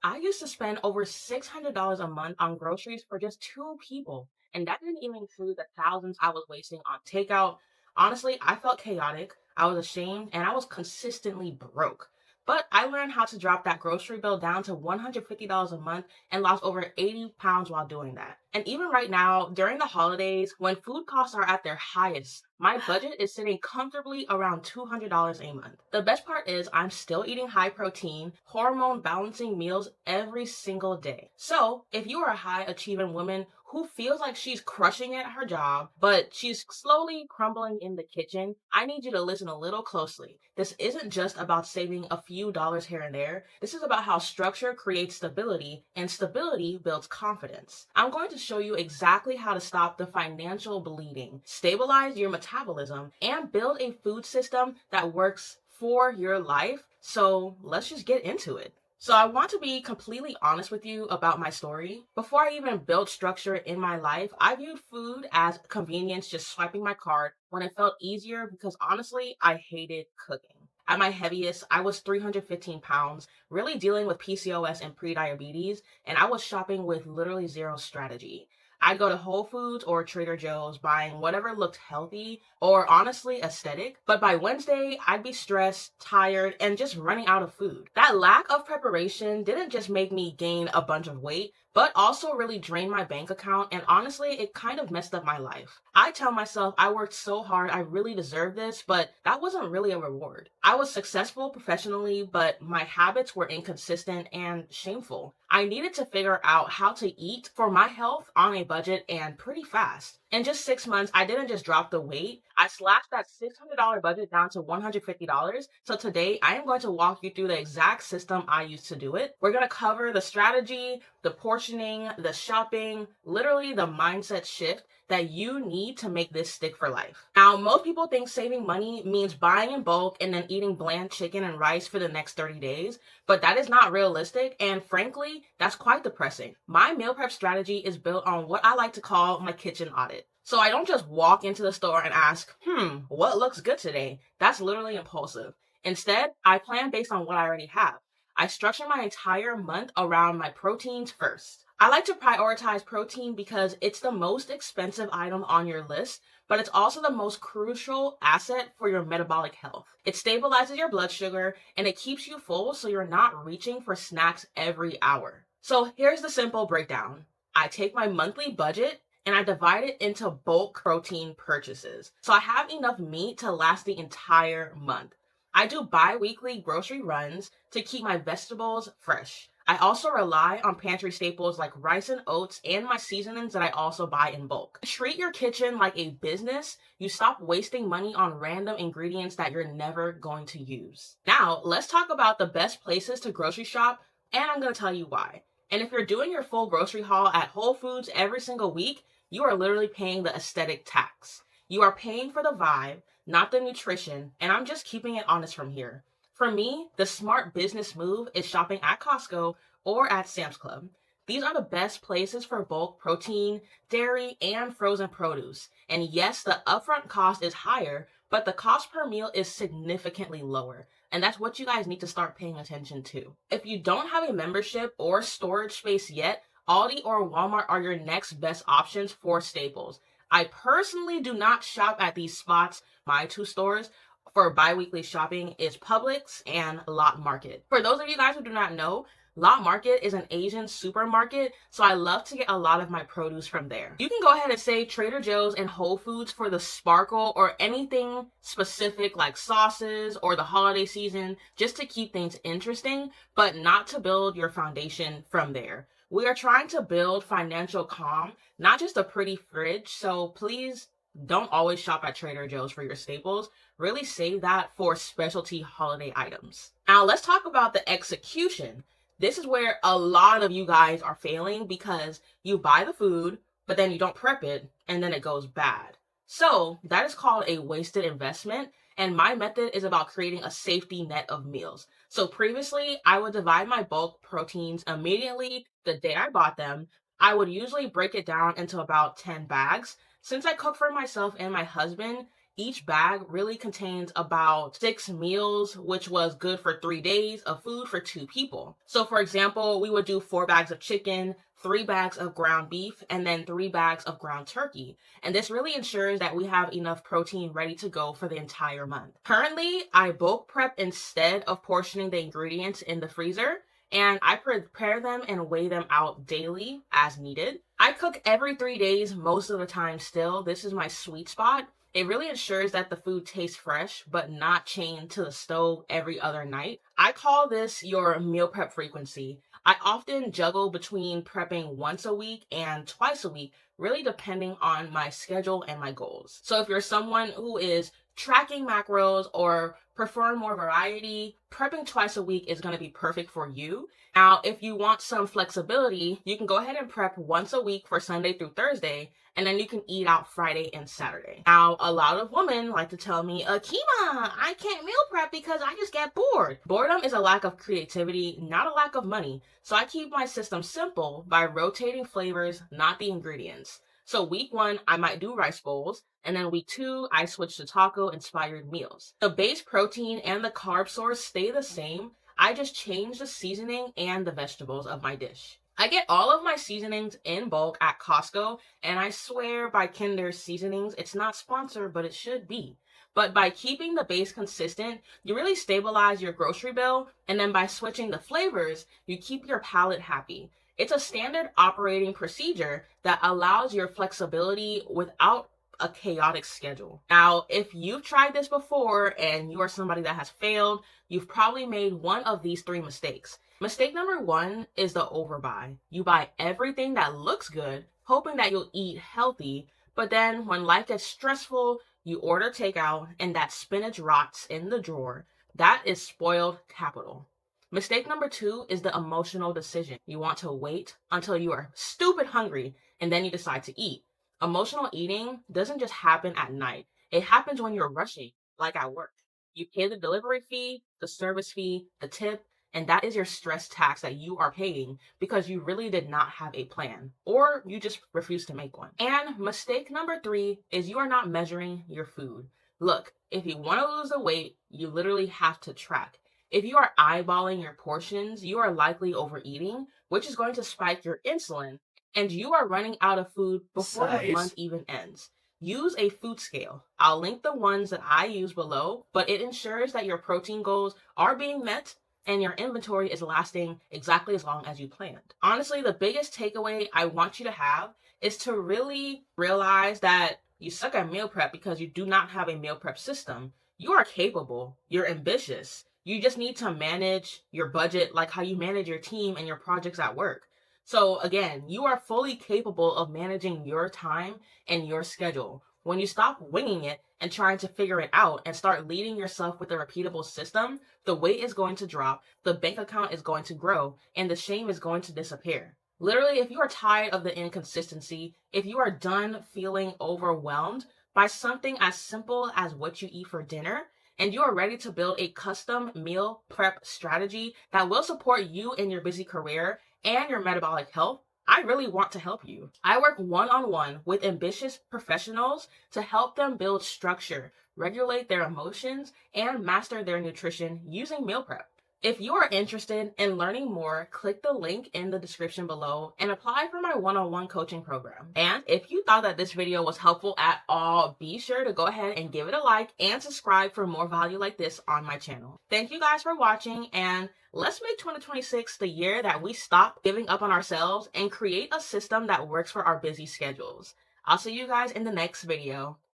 I used to spend over $600 a month on groceries for just two people, and that didn't even include the thousands I was wasting on takeout. Honestly, I felt chaotic, I was ashamed, and I was consistently broke. But I learned how to drop that grocery bill down to $150 a month and lost over 80 pounds while doing that. And even right now, during the holidays, when food costs are at their highest, my budget is sitting comfortably around $200 a month. The best part is I'm still eating high protein, hormone balancing meals every single day. So, if you are a high achieving woman who feels like she's crushing it at her job, but she's slowly crumbling in the kitchen, I need you to listen a little closely. This isn't just about saving a few dollars here and there. This is about how structure creates stability and stability builds confidence. I'm going to show you exactly how to stop the financial bleeding, stabilize your metabolism, and build a food system that works for your life. So let's just get into it. So, I want to be completely honest with you about my story. Before I even built structure in my life, I viewed food as convenience, just swiping my card when it felt easier because honestly, I hated cooking. At my heaviest, I was 315 pounds, really dealing with PCOS and prediabetes, and I was shopping with literally zero strategy. I'd go to Whole Foods or Trader Joe's buying whatever looked healthy or honestly aesthetic, but by Wednesday, I'd be stressed, tired, and just running out of food. That lack of preparation didn't just make me gain a bunch of weight, but also really drained my bank account, and honestly, it kind of messed up my life. I tell myself I worked so hard, I really deserve this, but that wasn't really a reward. I was successful professionally, but my habits were inconsistent and shameful. I needed to figure out how to eat for my health on a budget and pretty fast. In just 6 months, I didn't just drop the weight. I slashed that $600 budget down to $150. So today, I am going to walk you through the exact system I used to do it. We're going to cover the strategy, the portioning, the shopping, literally the mindset shift that you need to make this stick for life. Now, most people think saving money means buying in bulk and then eating bland chicken and rice for the next 30 days, but that is not realistic, and frankly, that's quite depressing. My meal prep strategy is built on what I like to call my kitchen audit. So I don't just walk into the store and ask, what looks good today? That's literally impulsive. Instead, I plan based on what I already have. I structure my entire month around my proteins first. I like to prioritize protein because it's the most expensive item on your list, but it's also the most crucial asset for your metabolic health. It stabilizes your blood sugar and it keeps you full so you're not reaching for snacks every hour. So here's the simple breakdown. I take my monthly budget and I divide it into bulk protein purchases. So I have enough meat to last the entire month. I do bi-weekly grocery runs to keep my vegetables fresh. I also rely on pantry staples like rice and oats and my seasonings that I also buy in bulk. Treat your kitchen like a business. You stop wasting money on random ingredients that you're never going to use. Now, let's talk about the best places to grocery shop, and I'm going to tell you why. And if you're doing your full grocery haul at Whole Foods every single week, you are literally paying the aesthetic tax. You are paying for the vibe, not the nutrition, and I'm just keeping it honest from here. For me, the smart business move is shopping at Costco or at Sam's Club. These are the best places for bulk protein, dairy, and frozen produce. And yes, the upfront cost is higher, but the cost per meal is significantly lower. And that's what you guys need to start paying attention to. If you don't have a membership or storage space yet, Aldi or Walmart are your next best options for staples. I personally do not shop at these spots. My two stores for bi-weekly shopping is Publix and Lot Market. For those of you guys who do not know, Lot Market is an Asian supermarket, so I love to get a lot of my produce from there. You can go ahead and say Trader Joe's and Whole Foods for the sparkle or anything specific like sauces or the holiday season, just to keep things interesting, but not to build your foundation from there. We are trying to build financial calm, not just a pretty fridge, so please don't always shop at Trader Joe's for your staples. Really save that for specialty holiday items. Now let's talk about the execution. This is where a lot of you guys are failing because you buy the food, but then you don't prep it, and then it goes bad. So that is called a wasted investment, and my method is about creating a safety net of meals. So previously, I would divide my bulk proteins immediately the day I bought them. I would usually break it down into about 10 bags. Since I cook for myself and my husband, Each bag really contains about 6 meals, which was good for 3 days of food for 2 people. So, for example, we would do 4 bags of chicken, 3 bags of ground beef, and then 3 bags of ground turkey. And this really ensures that we have enough protein ready to go for the entire month. Currently, I bulk prep instead of portioning the ingredients in the freezer, and I prepare them and weigh them out daily as needed. I cook every 3 days most of the time still. This is my sweet spot. It really ensures that the food tastes fresh, but not chained to the stove every other night. I call this your meal prep frequency. I often juggle between prepping once a week and twice a week, really depending on my schedule and my goals. So if you're someone who is tracking macros or prefer more variety, prepping twice a week is going to be perfect for you. Now, if you want some flexibility, you can go ahead and prep once a week for Sunday through Thursday, and then you can eat out Friday and Saturday. Now, a lot of women like to tell me, Akima, I can't meal prep because I just get bored. Boredom is a lack of creativity, not a lack of money. So I keep my system simple by rotating flavors, not the ingredients. So week 1, I might do rice bowls, and then week 2, I switch to taco-inspired meals. The base protein and the carb source stay the same. I just change the seasoning and the vegetables of my dish. I get all of my seasonings in bulk at Costco, and I swear by Kinder's Seasonings, it's not sponsored, but it should be. But by keeping the base consistent, you really stabilize your grocery bill, and then by switching the flavors, you keep your palate happy. It's a standard operating procedure that allows your flexibility without a chaotic schedule. Now, if you've tried this before and you are somebody that has failed, you've probably made one of these 3 mistakes. Mistake number 1 is the overbuy. You buy everything that looks good, hoping that you'll eat healthy, but then when life gets stressful, you order takeout and that spinach rots in the drawer. That is spoiled capital. Mistake number 2 is the emotional decision. You want to wait until you are stupid hungry and then you decide to eat. Emotional eating doesn't just happen at night. It happens when you're rushing, like at work. You pay the delivery fee, the service fee, the tip, and that is your stress tax that you are paying because you really did not have a plan or you just refuse to make one. And mistake number 3 is you are not measuring your food. Look, if you want to lose the weight, you literally have to track. If you are eyeballing your portions, you are likely overeating, which is going to spike your insulin, and you are running out of food before the month even ends. Use a food scale. I'll link the ones that I use below, but it ensures that your protein goals are being met and your inventory is lasting exactly as long as you planned. Honestly, the biggest takeaway I want you to have is to really realize that you suck at meal prep because you do not have a meal prep system. You are capable, you're ambitious. You just need to manage your budget like how you manage your team and your projects at work. So again, you are fully capable of managing your time and your schedule. When you stop winging it and trying to figure it out and start leading yourself with a repeatable system, the weight is going to drop, the bank account is going to grow, and the shame is going to disappear. Literally, if you are tired of the inconsistency, if you are done feeling overwhelmed by something as simple as what you eat for dinner, and you are ready to build a custom meal prep strategy that will support you in your busy career and your metabolic health, I really want to help you. I work one-on-one with ambitious professionals to help them build structure, regulate their emotions, and master their nutrition using meal prep. If you are interested in learning more, click the link in the description below and apply for my one-on-one coaching program. And if you thought that this video was helpful at all, be sure to go ahead and give it a like and subscribe for more value like this on my channel. Thank you guys for watching, and let's make 2026 the year that we stop giving up on ourselves and create a system that works for our busy schedules. I'll see you guys in the next video.